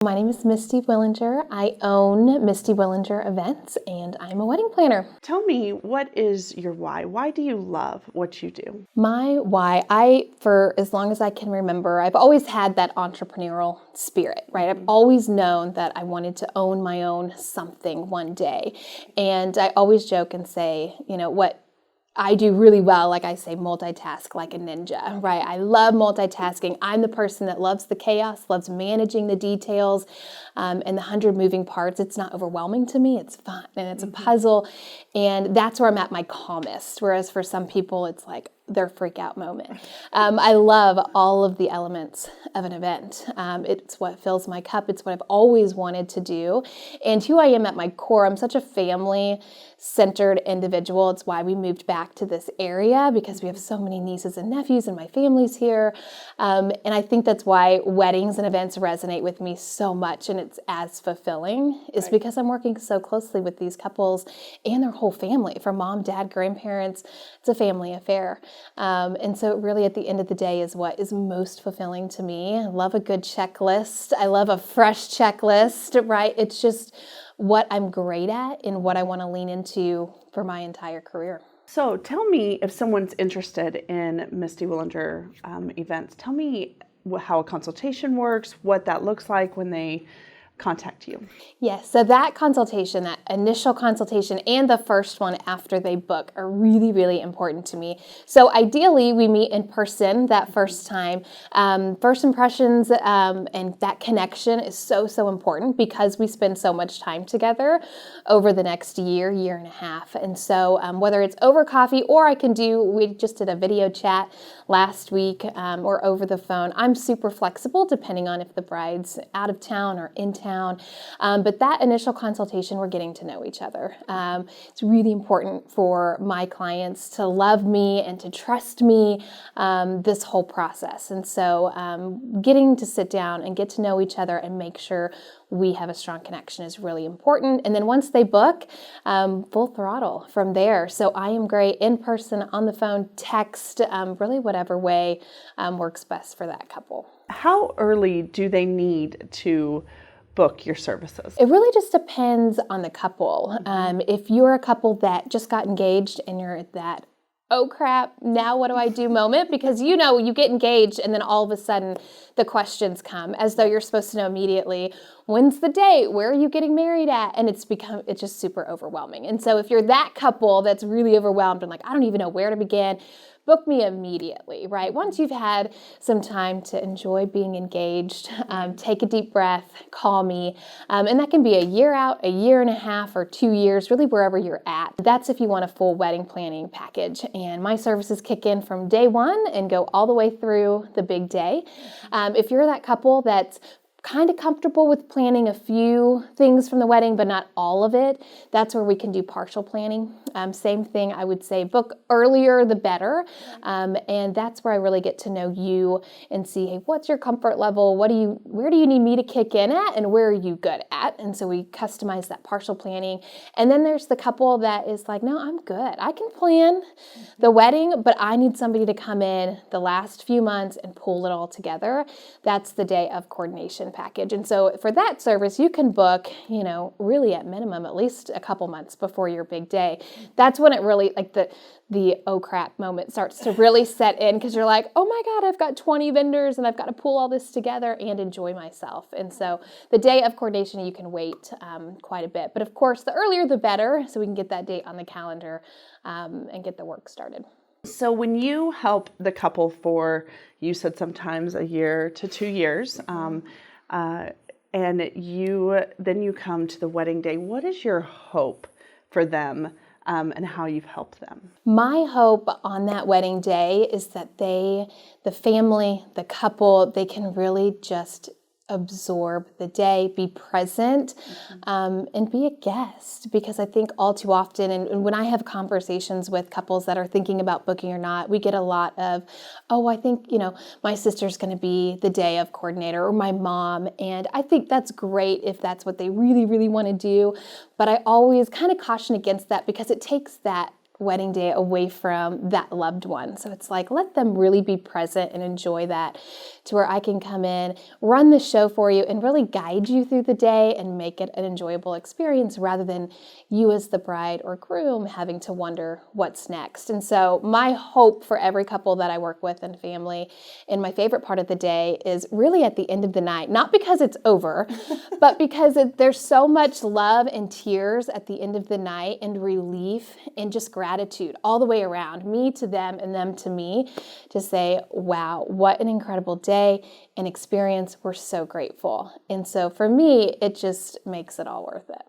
My name is Misty Willinger. I own Misty Willinger Events, and I'm a wedding planner. Tell me, what is your why? Why do you love what you do? My why, for as long as I can remember, I've always had that entrepreneurial spirit, right? I've always known that I wanted to own my own something one day. And I always joke and say, what I do really well, like I say, multitask like a ninja, right? I love multitasking. I'm the person that loves the chaos, loves managing the details and the 100 moving parts. It's not overwhelming to me. It's fun and it's a puzzle. And that's where I'm at my calmest. Whereas for some people, it's like their freak out moment. I love all of the elements of an event. It's what fills my cup. It's what I've always wanted to do. And who I am at my core, I'm such a family-centered individual. It's why we moved back to this area, because we have so many nieces and nephews and my family's here. And I think that's why weddings and events resonate with me so much, and it's as fulfilling, is because I'm working so closely with these couples and their whole family, from mom, dad, grandparents. It's a family affair. And so really at the end of the day is what is most fulfilling to me. I love a good checklist. I love a fresh checklist, right? It's just what I'm great at and what I want to lean into for my entire career. So tell me, if someone's interested in Misty Willinger events, tell me how a consultation works, what that looks like when they contact you. Yes, so that consultation, that initial consultation and the first one after they book are really, really important to me. So ideally, we meet in person that first time. First impressions and that connection is so, so important because we spend so much time together over the next year, year and a half. And so whether it's over coffee or we just did a video chat last week or over the phone, I'm super flexible depending on if the bride's out of town or in town. But that initial consultation, we're getting to know each other. It's really important for my clients to love me and to trust me this whole process. And so getting to sit down and get to know each other and make sure we have a strong connection is really important. And then once they book, full throttle from there. So I am great in person, on the phone, text, really whatever way works best for that couple. How early do they need to book your services? It really just depends on the couple. If you're a couple that just got engaged and you're at that, oh crap, now what do I do moment? Because you get engaged and then all of a sudden the questions come as though you're supposed to know immediately, when's the date? Where are you getting married at? And it's just super overwhelming. And so if you're that couple that's really overwhelmed and like, I don't even know where to begin, book me immediately, right? Once you've had some time to enjoy being engaged, take a deep breath, call me. And that can be a year out, a year and a half, or 2 years, really wherever you're at. That's if you want a full wedding planning package. And my services kick in from day one and go all the way through the big day. If you're that couple that's kind of comfortable with planning a few things from the wedding, but not all of it, that's where we can do partial planning. Same thing, I would say book earlier the better. And that's where I really get to know you and see, hey, what's your comfort level? Where do you need me to kick in at? And where are you good at? And so we customize that partial planning. And then there's the couple that is like, no, I'm good. I can plan the wedding, but I need somebody to come in the last few months and pull it all together. That's the day of coordination package. And so for that service, you can book, really at minimum, at least a couple months before your big day. That's when it really, like the oh crap moment starts to really set in, because you're like, oh my God, I've got 20 vendors and I've got to pull all this together and enjoy myself. And so the day of coordination, you can wait quite a bit. But of course, the earlier the better, so we can get that date on the calendar and get the work started. So when you help the couple for, you said sometimes a year to 2 years, and then you come to the wedding day, what is your hope for them and how you've helped them? My hope on that wedding day is that the family, the couple, they can really just absorb the day, be present, and be a guest. Because I think all too often, and when I have conversations with couples that are thinking about booking or not, we get a lot of, oh, I think, my sister's going to be the day of coordinator, or my mom. And I think that's great if that's what they really, really want to do. But I always kind of caution against that, because it takes that wedding day away from that loved one. So it's like, let them really be present and enjoy that, to where I can come in, run the show for you, and really guide you through the day and make it an enjoyable experience, rather than you as the bride or groom having to wonder what's next. And so my hope for every couple that I work with and family, and my favorite part of the day, is really at the end of the night, not because it's over, but because there's so much love and tears at the end of the night, and relief and just gratitude all the way around, me to them and them to me, to say, wow, what an incredible day and experience. We're so grateful. And so for me, it just makes it all worth it.